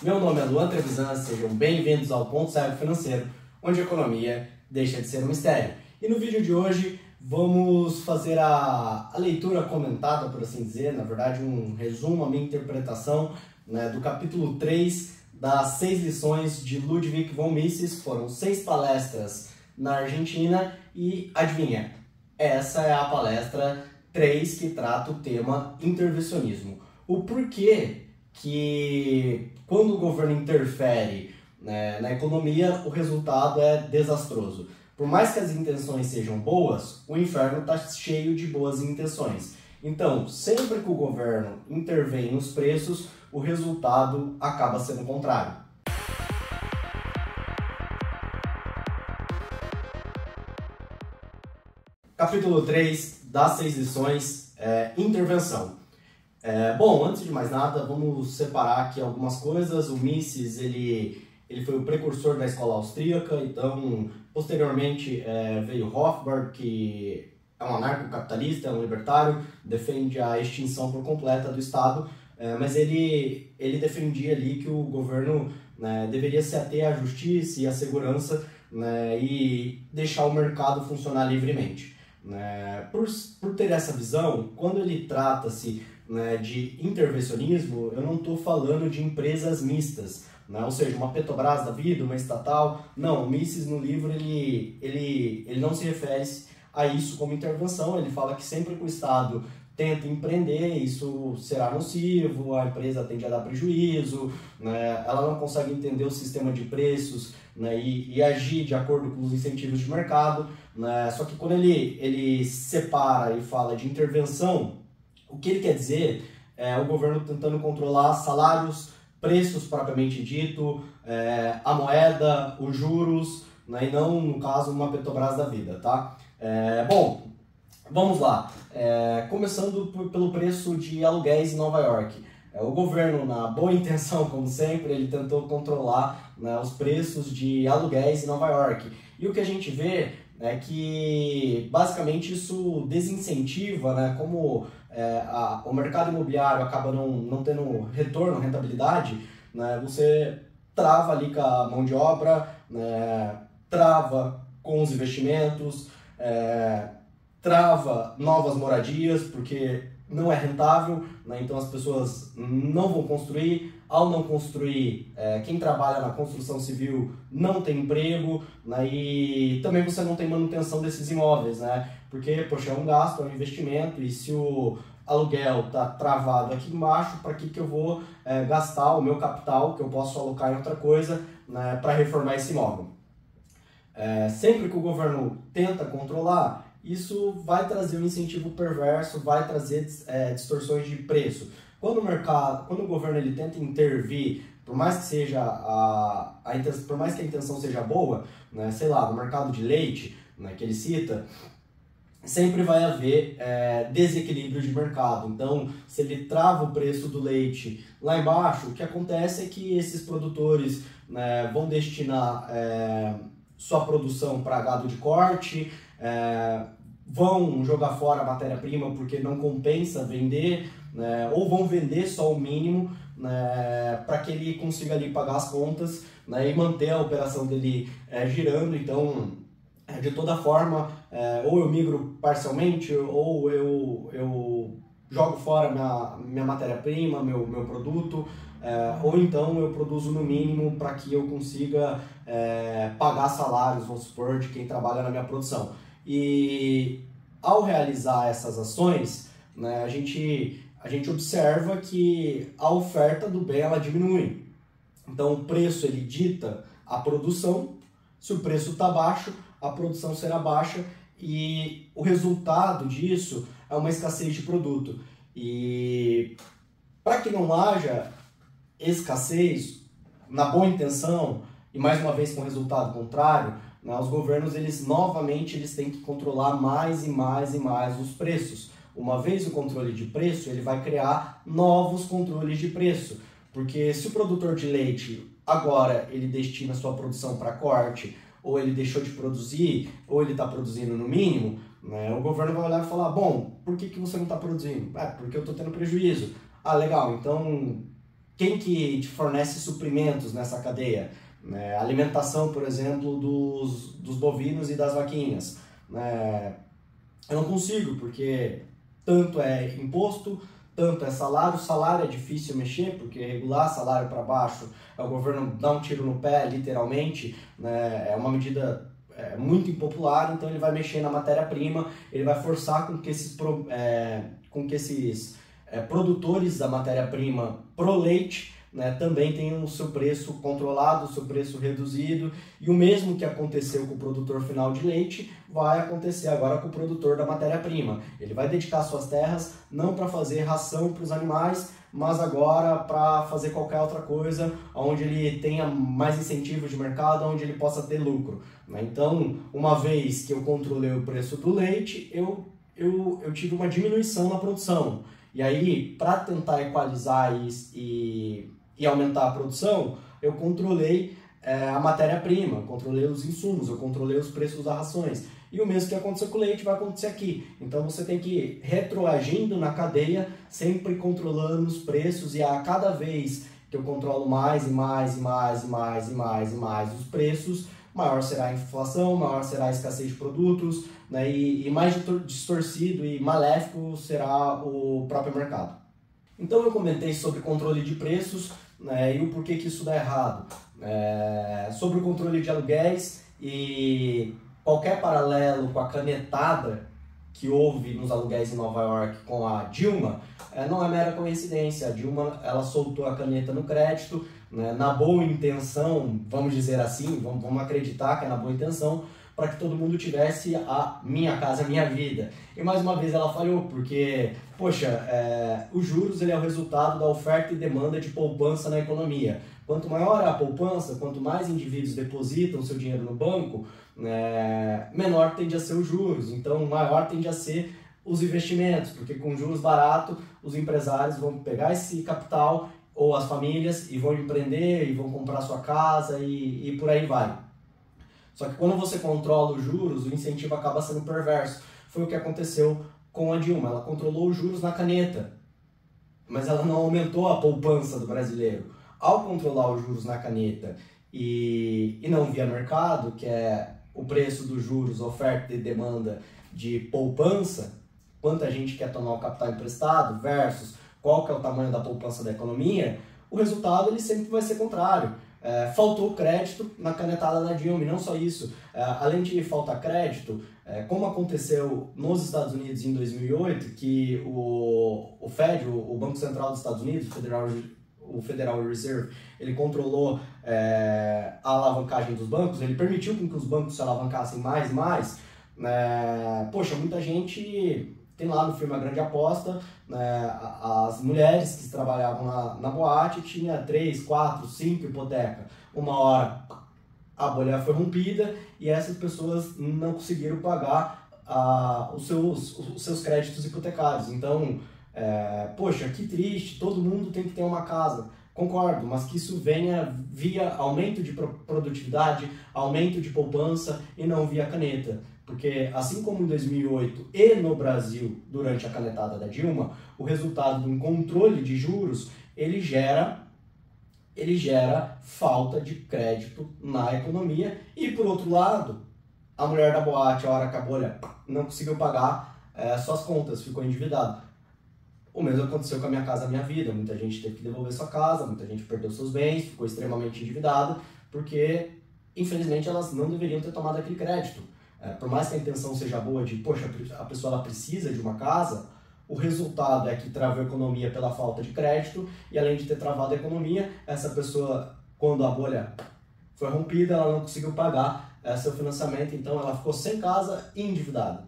Meu nome é Luan Trevisan, sejam bem-vindos ao Ponto Cego Financeiro, onde a economia deixa de ser um mistério. E no vídeo de hoje vamos fazer a leitura comentada, por assim dizer, na verdade um resumo, a minha interpretação, do capítulo 3 das 6 lições de Ludwig von Mises. Foram 6 palestras na Argentina e adivinha, essa é a palestra 3 que trata o tema intervencionismo. O porquê que quando o governo interfere na economia, o resultado é desastroso. Por mais que as intenções sejam boas, o inferno está cheio de boas intenções. Então, sempre que o governo intervém nos preços, o resultado acaba sendo o contrário. Capítulo 3 das 6 lições, intervenção. Bom, antes de mais nada, vamos separar aqui algumas coisas. O Mises, ele foi o precursor da escola austríaca, então, posteriormente veio Rothbard, que é um anarcocapitalista, é um libertário, defende a extinção por completa do Estado, mas ele defendia ali que o governo deveria se ater à justiça e à segurança, e deixar o mercado funcionar livremente. Por ter essa visão, quando ele trata-se de intervencionismo, eu não estou falando de empresas mistas, ou seja, uma Petrobras da vida, uma estatal. Não, o Mises no livro ele não se refere a isso como intervenção. Ele fala que sempre que o Estado tenta empreender, isso será nocivo, a empresa tende a dar prejuízo, ela não consegue entender o sistema de preços, e agir de acordo com os incentivos de mercado. Só que quando ele separa e fala de intervenção, o que ele quer dizer é o governo tentando controlar salários, preços propriamente dito, a moeda, os juros, e não, no caso, uma Petrobras da vida, tá? Bom, vamos lá. Começando pelo preço de aluguéis em Nova York. O governo, na boa intenção, como sempre, ele tentou controlar os preços de aluguéis em Nova York. E o que a gente vê é que, basicamente, isso desincentiva, como o mercado imobiliário acaba não tendo retorno, rentabilidade, você trava ali com a mão de obra, trava com os investimentos, trava novas moradias, porque não é rentável, então as pessoas não vão construir. Ao não construir, quem trabalha na construção civil não tem emprego, e também você não tem manutenção desses imóveis, porque, poxa, é um gasto, é um investimento, e se o aluguel está travado aqui embaixo, para que eu vou gastar o meu capital, que eu posso alocar em outra coisa, para reformar esse imóvel? Sempre que o governo tenta controlar, isso vai trazer um incentivo perverso, vai trazer distorções de preço. Quando o governo ele tenta intervir, por mais que seja por mais que a intenção seja boa, sei lá, no mercado de leite, que ele cita, sempre vai haver desequilíbrio de mercado. Então, se ele trava o preço do leite lá embaixo, o que acontece é que esses produtores vão destinar sua produção para gado de corte, vão jogar fora a matéria-prima porque não compensa vender, ou vão vender só o mínimo, para que ele consiga ali pagar as contas, e manter a operação dele girando. Então, de toda forma, ou eu migro parcialmente, ou eu jogo fora minha matéria-prima, meu produto, ou então eu produzo no mínimo para que eu consiga pagar salários, vamos supor, de quem trabalha na minha produção. E ao realizar essas ações, a gente observa que a oferta do bem ela diminui. Então o preço ele dita a produção. Se o preço está baixo, a produção será baixa, e o resultado disso é uma escassez de produto. E para que não haja escassez, na boa intenção, e mais uma vez com resultado contrário, os governos novamente têm que controlar mais e mais e mais os preços. Uma vez o controle de preço, ele vai criar novos controles de preço, porque se o produtor de leite agora ele destina sua produção para corte, ou ele deixou de produzir, ou ele está produzindo no mínimo, o governo vai olhar e falar: bom, por que você não está produzindo? Porque eu estou tendo prejuízo. Ah, legal, então quem que te fornece suprimentos nessa cadeia? Alimentação, por exemplo, dos bovinos e das vaquinhas. Eu não consigo, porque tanto é imposto, tanto é salário. Salário é difícil mexer, porque regular salário para baixo, o governo dá um tiro no pé, literalmente, é uma medida muito impopular, então ele vai mexer na matéria-prima, ele vai forçar com que esses produtores da matéria-prima pro leite, também tenham o seu preço controlado, o seu preço reduzido, e o mesmo que aconteceu com o produtor final de leite vai acontecer agora com o produtor da matéria-prima. Ele vai dedicar suas terras não para fazer ração para os animais, mas agora para fazer qualquer outra coisa, onde ele tenha mais incentivo de mercado, onde ele possa ter lucro. Então, uma vez que eu controlei o preço do leite, eu tive uma diminuição na produção. E aí, para tentar equalizar e aumentar a produção, eu controlei a matéria-prima, controlei os insumos, eu controlei os preços das rações. E o mesmo que aconteceu com o leite vai acontecer aqui. Então você tem que ir retroagindo na cadeia, sempre controlando os preços, e a cada vez que eu controlo mais e mais os preços, maior será a inflação, maior será a escassez de produtos, e mais distorcido e maléfico será o próprio mercado. Então eu comentei sobre controle de preços, e o porquê que isso dá errado. Sobre o controle de aluguéis e qualquer paralelo com a canetada que houve nos aluguéis em Nova York com a Dilma, não é mera coincidência. A Dilma, ela soltou a caneta no crédito, na boa intenção, vamos dizer assim, vamos acreditar que é na boa intenção, para que todo mundo tivesse a Minha Casa Minha Vida. E mais uma vez ela falhou, porque, poxa, os juros ele é o resultado da oferta e demanda de poupança na economia. Quanto maior é a poupança, quanto mais indivíduos depositam seu dinheiro no banco, menor tende a ser os juros, então maior tende a ser os investimentos, porque com juros baratos os empresários vão pegar esse capital, ou as famílias, e vão empreender, e vão comprar sua casa, e por aí vai. Só que quando você controla os juros, o incentivo acaba sendo perverso. Foi o que aconteceu com a Dilma. Ela controlou os juros na caneta, mas ela não aumentou a poupança do brasileiro. Ao controlar os juros na caneta e não via mercado, que é o preço dos juros, oferta e demanda de poupança, quanta gente quer tomar o capital emprestado versus qual que é o tamanho da poupança da economia, o resultado ele sempre vai ser contrário. Faltou crédito na canetada da Dilma, e não só isso, além de faltar crédito, como aconteceu nos Estados Unidos em 2008, que o Fed, o Banco Central dos Estados Unidos, o Federal Reserve, ele controlou a alavancagem dos bancos, ele permitiu que os bancos se alavancassem mais e mais. Poxa, muita gente tem lá no filme A Grande Aposta, as mulheres que trabalhavam na boate tinha 3, 4, 5 hipotecas. Uma hora a bolha foi rompida e essas pessoas não conseguiram pagar os seus créditos hipotecários. Então, poxa, que triste, todo mundo tem que ter uma casa. Concordo, mas que isso venha via aumento de produtividade, aumento de poupança e não via caneta. Porque assim como em 2008 e no Brasil, durante a canetada da Dilma, o resultado de um controle de juros, ele gera falta de crédito na economia. E por outro lado, a mulher da boate, a hora que a bolha não conseguiu pagar suas contas, ficou endividada. O mesmo aconteceu com a Minha Casa Minha Vida. Muita gente teve que devolver sua casa, muita gente perdeu seus bens, ficou extremamente endividada, porque infelizmente elas não deveriam ter tomado aquele crédito. Por mais que a intenção seja boa de, poxa, a pessoa ela precisa de uma casa, o resultado é que travou a economia pela falta de crédito, e além de ter travado a economia, essa pessoa, quando a bolha foi rompida, ela não conseguiu pagar seu financiamento, então ela ficou sem casa e endividada.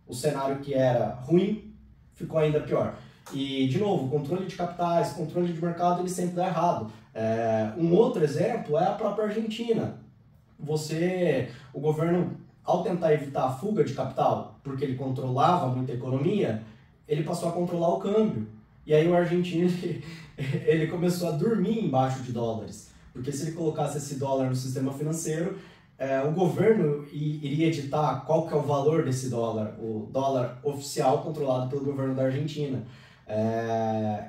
O cenário que era ruim ficou ainda pior. E, de novo, controle de capitais, controle de mercado, ele sempre dá errado. Um outro exemplo é a própria Argentina. O governo, ao tentar evitar a fuga de capital, porque ele controlava muito a economia, ele passou a controlar o câmbio. E aí o argentino ele começou a dormir embaixo de dólares. Porque se ele colocasse esse dólar no sistema financeiro, o governo iria editar qual que é o valor desse dólar, o dólar oficial controlado pelo governo da Argentina.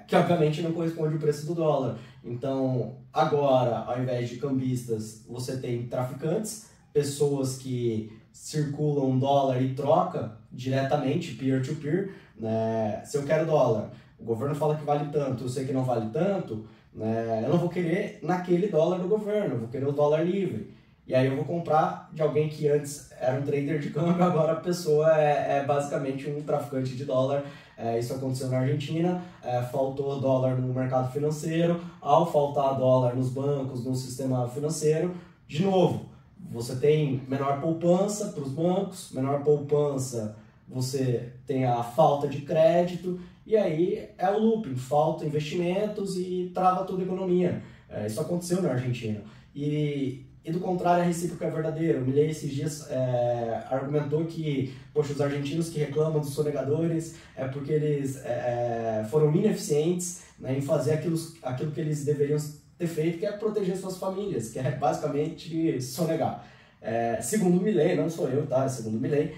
que obviamente não corresponde ao preço do dólar. Então, agora, ao invés de cambistas, você tem traficantes, pessoas que circulam dólar e troca diretamente, peer-to-peer, né? Se eu quero dólar, o governo fala que vale tanto, eu sei que não vale tanto, né? Eu não vou querer naquele dólar do governo, eu vou querer o dólar livre. E aí eu vou comprar de alguém que antes era um trader de câmbio, agora a pessoa é basicamente um traficante de dólar. Isso aconteceu na Argentina, faltou dólar no mercado financeiro, ao faltar dólar nos bancos, no sistema financeiro, de novo, você tem menor poupança para os bancos, menor poupança, você tem a falta de crédito, e aí é o looping, falta investimentos e trava toda a economia. Isso aconteceu na Argentina. E do contrário, a recíproca é verdadeira. O Milei esses dias argumentou que, poxa, os argentinos que reclamam dos sonegadores é porque eles foram ineficientes, né, em fazer aquilo que eles deveriam ter feito, que é proteger suas famílias, que é basicamente sonegar. Segundo o Milei, não sou eu, tá? Segundo o Milei.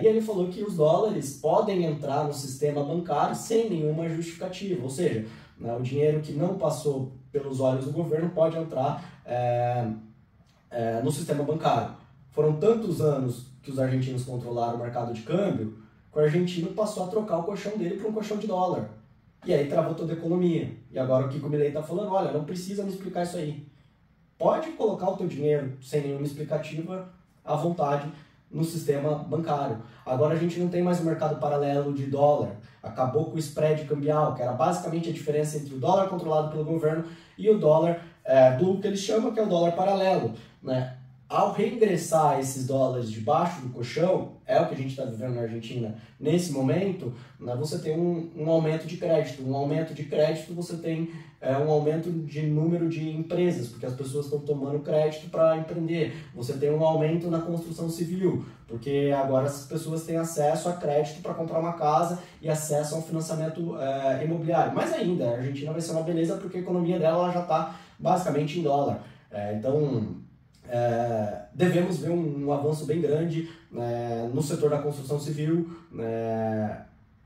E ele falou que os dólares podem entrar no sistema bancário sem nenhuma justificativa, ou seja, né, o dinheiro que não passou pelos olhos do governo pode entrar no sistema bancário. Foram tantos anos que os argentinos controlaram o mercado de câmbio que o argentino passou a trocar o colchão dele por um colchão de dólar. E aí travou toda a economia. E agora o que o Milei está falando, olha, não precisa me explicar isso aí. Pode colocar o teu dinheiro sem nenhuma explicativa à vontade no sistema bancário. Agora a gente não tem mais um mercado paralelo de dólar. Acabou com o spread cambial, que era basicamente a diferença entre o dólar controlado pelo governo e o dólar do que eles chamam que é o dólar paralelo, né? Ao reingressar esses dólares debaixo do colchão, é o que a gente está vivendo na Argentina nesse momento, né, você tem um aumento de crédito. Um aumento de crédito, você tem um aumento de número de empresas, porque as pessoas estão tomando crédito para empreender. Você tem um aumento na construção civil, porque agora as pessoas têm acesso a crédito para comprar uma casa e acesso a um financiamento imobiliário. Mas ainda, a Argentina vai ser uma beleza porque a economia dela já está basicamente em dólar. Então, devemos ver um avanço bem grande no setor da construção civil,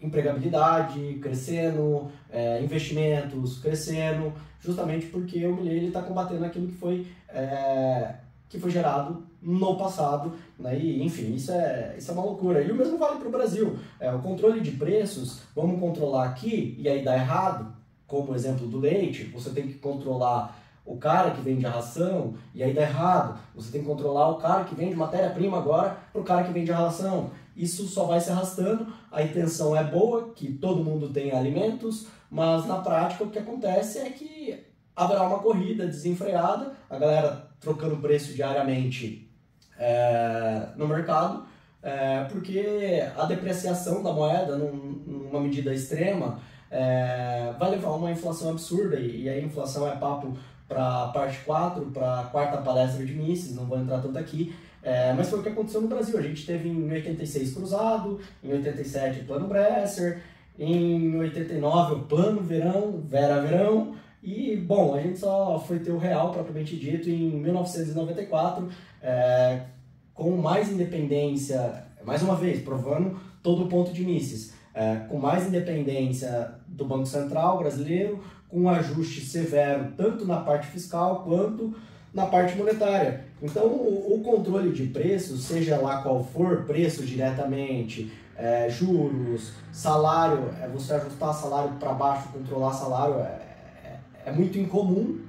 empregabilidade crescendo, investimentos crescendo, justamente porque o Milei está combatendo aquilo que foi gerado no passado, né? E, enfim, isso é uma loucura. E o mesmo vale para o Brasil. O controle de preços, vamos controlar aqui e aí dá errado, como o exemplo do leite, você tem que controlar o cara que vende a ração e aí dá errado. Você tem que controlar o cara que vende matéria-prima agora para o cara que vende a ração. Isso só vai se arrastando, a intenção é boa, que todo mundo tenha alimentos, mas na prática o que acontece é que haverá uma corrida desenfreada, a galera trocando preço diariamente no mercado, porque a depreciação da moeda, numa medida extrema, vai levar a uma inflação absurda, e a inflação é papo para a parte 4, para a quarta palestra de Mises, não vou entrar tanto aqui, mas foi o que aconteceu no Brasil. A gente teve em 86 Cruzado, em 87 o Plano Bresser, em 89 o Plano Verão, Vera Verão, e, bom, a gente só foi ter o real, propriamente dito, em 1994, com mais independência, mais uma vez, provando todo o ponto de Mises, com mais independência do Banco Central brasileiro, com um ajuste severo tanto na parte fiscal quanto na parte monetária. Então, o controle de preços, seja lá qual for, preço diretamente, juros, salário, você ajustar salário para baixo, controlar salário, é muito incomum,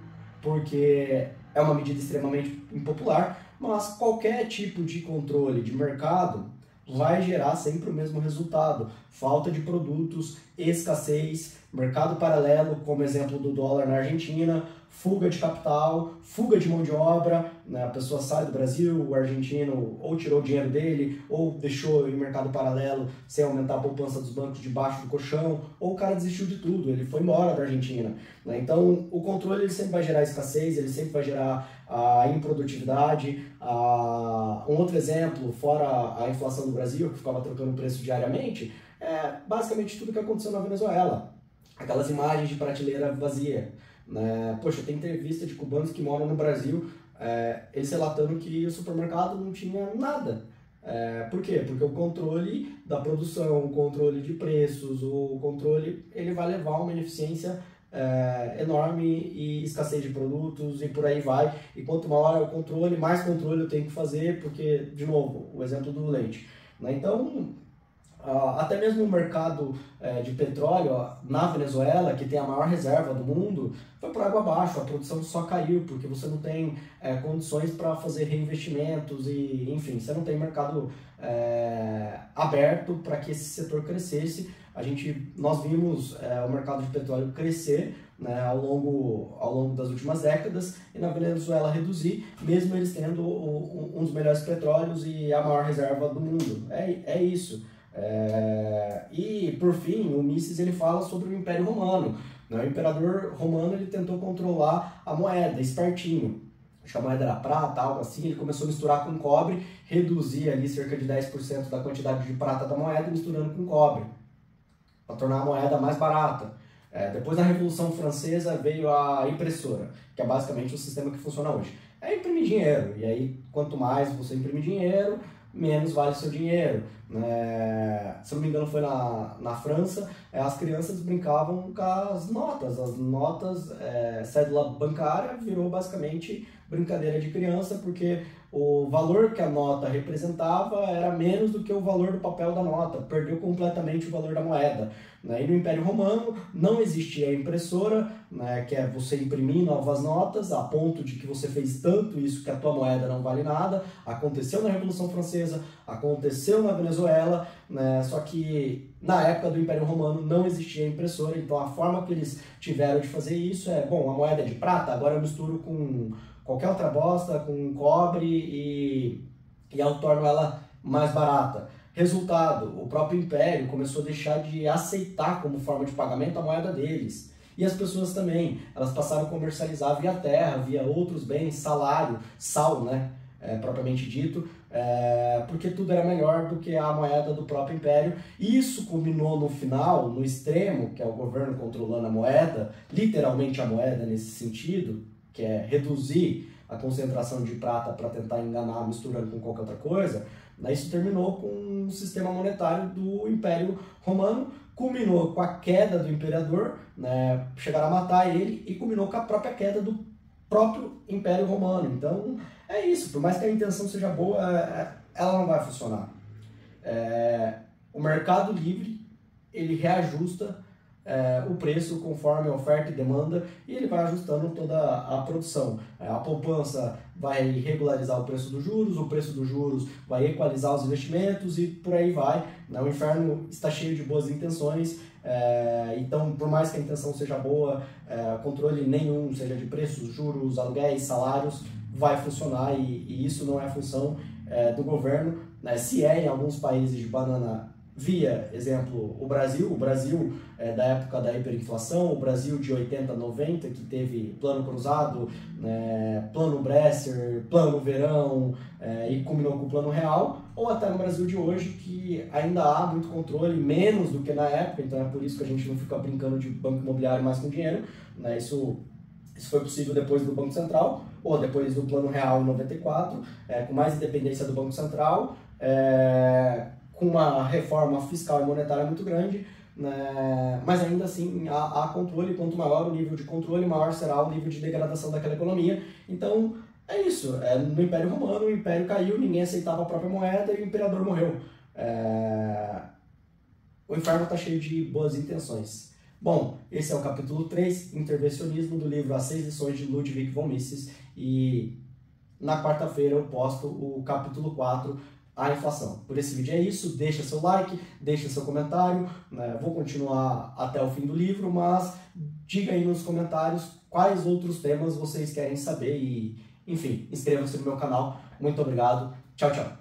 porque é uma medida extremamente impopular, mas qualquer tipo de controle de mercado vai gerar sempre o mesmo resultado: falta de produtos, escassez, mercado paralelo, como exemplo do dólar na Argentina, fuga de capital, fuga de mão de obra, né? A pessoa sai do Brasil, o argentino ou tirou o dinheiro dele, ou deixou em mercado paralelo sem aumentar a poupança dos bancos debaixo do colchão, ou o cara desistiu de tudo, ele foi embora da Argentina, né? Então, o controle ele sempre vai gerar escassez, ele sempre vai gerar a improdutividade. Um outro exemplo, fora a inflação do Brasil, que ficava trocando preço diariamente, é basicamente tudo que aconteceu na Venezuela. Aquelas imagens de prateleira vazia, né? Poxa, tem entrevista de cubanos que moram no Brasil, eles relatando que o supermercado não tinha nada. Por quê? Porque o controle da produção, o controle de preços, o controle, ele vai levar a uma ineficiência enorme e escassez de produtos e por aí vai. E quanto maior é o controle, mais controle eu tenho que fazer, porque, de novo, o exemplo do leite, né? Então, até mesmo o mercado de petróleo na Venezuela, que tem a maior reserva do mundo, foi por água abaixo, a produção só caiu, porque você não tem condições para fazer reinvestimentos e, enfim, você não tem mercado aberto para que esse setor crescesse. Nós vimos o mercado de petróleo crescer, né, ao longo das últimas décadas, e na Venezuela reduzir, mesmo eles tendo um dos melhores petróleos e a maior reserva do mundo. É isso. E por fim, o Mises ele fala sobre o Império Romano, né? O imperador romano ele tentou controlar a moeda, espertinho. Acho que a moeda era prata, algo assim, ele começou a misturar com cobre, reduzir ali cerca de 10% da quantidade de prata da moeda misturando com cobre, para tornar a moeda mais barata. Depois da Revolução Francesa veio a impressora, que é basicamente o sistema que funciona hoje. É imprimir dinheiro, e aí quanto mais você imprimir dinheiro, menos vale o seu dinheiro. Se não me engano foi na França, as crianças brincavam com as notas, cédula bancária virou basicamente brincadeira de criança, porque o valor que a nota representava era menos do que o valor do papel da nota, perdeu completamente o valor da moeda. E no Império Romano não existia a impressora, que é você imprimir novas notas, a ponto de que você fez tanto isso que a tua moeda não vale nada. Aconteceu na Revolução Francesa, aconteceu na Venezuela, só que na época do Império Romano não existia a impressora, então a forma que eles tiveram de fazer isso a moeda é de prata, agora eu misturo com qualquer outra bosta, com cobre e eu torno ela mais barata. Resultado, o próprio Império começou a deixar de aceitar como forma de pagamento a moeda deles. E as pessoas também, elas passaram a comercializar via terra, via outros bens, salário, sal, propriamente dito, porque tudo era melhor do que a moeda do próprio Império. E isso culminou no final, no extremo, que é o governo controlando a moeda, literalmente a moeda nesse sentido, que é reduzir a concentração de prata para tentar enganar misturando com qualquer outra coisa. Isso terminou com o sistema monetário do Império Romano, culminou com a queda do imperador, chegaram a matar ele, e culminou com a própria queda do próprio Império Romano. Então é isso, por mais que a intenção seja boa, ela não vai funcionar. O mercado livre, ele reajusta o preço conforme a oferta e demanda, e ele vai ajustando toda a produção. A poupança vai regularizar o preço dos juros vai equalizar os investimentos e por aí vai. O inferno está cheio de boas intenções, então por mais que a intenção seja boa, controle nenhum, seja de preços, juros, aluguéis, salários, vai funcionar, e isso não é função do governo. Se em alguns países de banana, via exemplo o Brasil da época da hiperinflação, o Brasil de 80, 90, que teve plano cruzado, plano Bresser, plano verão, e culminou com o plano real, ou até no Brasil de hoje, que ainda há muito controle, menos do que na época, então é por isso que a gente não fica brincando de banco imobiliário mais com dinheiro. Isso foi possível depois do Banco Central, ou depois do plano real em 94, com mais independência do Banco Central, com uma reforma fiscal e monetária muito grande, mas ainda assim há controle. Quanto maior o nível de controle, maior será o nível de degradação daquela economia. Então é isso, no Império Romano o Império caiu, ninguém aceitava a própria moeda e o imperador morreu. O inferno está cheio de boas intenções. Bom, esse é o capítulo 3, Intervencionismo, do livro As 6 Lições de Ludwig von Mises, e na quarta-feira eu posto o capítulo 4, a inflação. Por esse vídeo é isso, deixa seu like, deixa seu comentário, vou continuar até o fim do livro, mas diga aí nos comentários quais outros temas vocês querem saber e, enfim, inscreva-se no meu canal. Muito obrigado, tchau, tchau!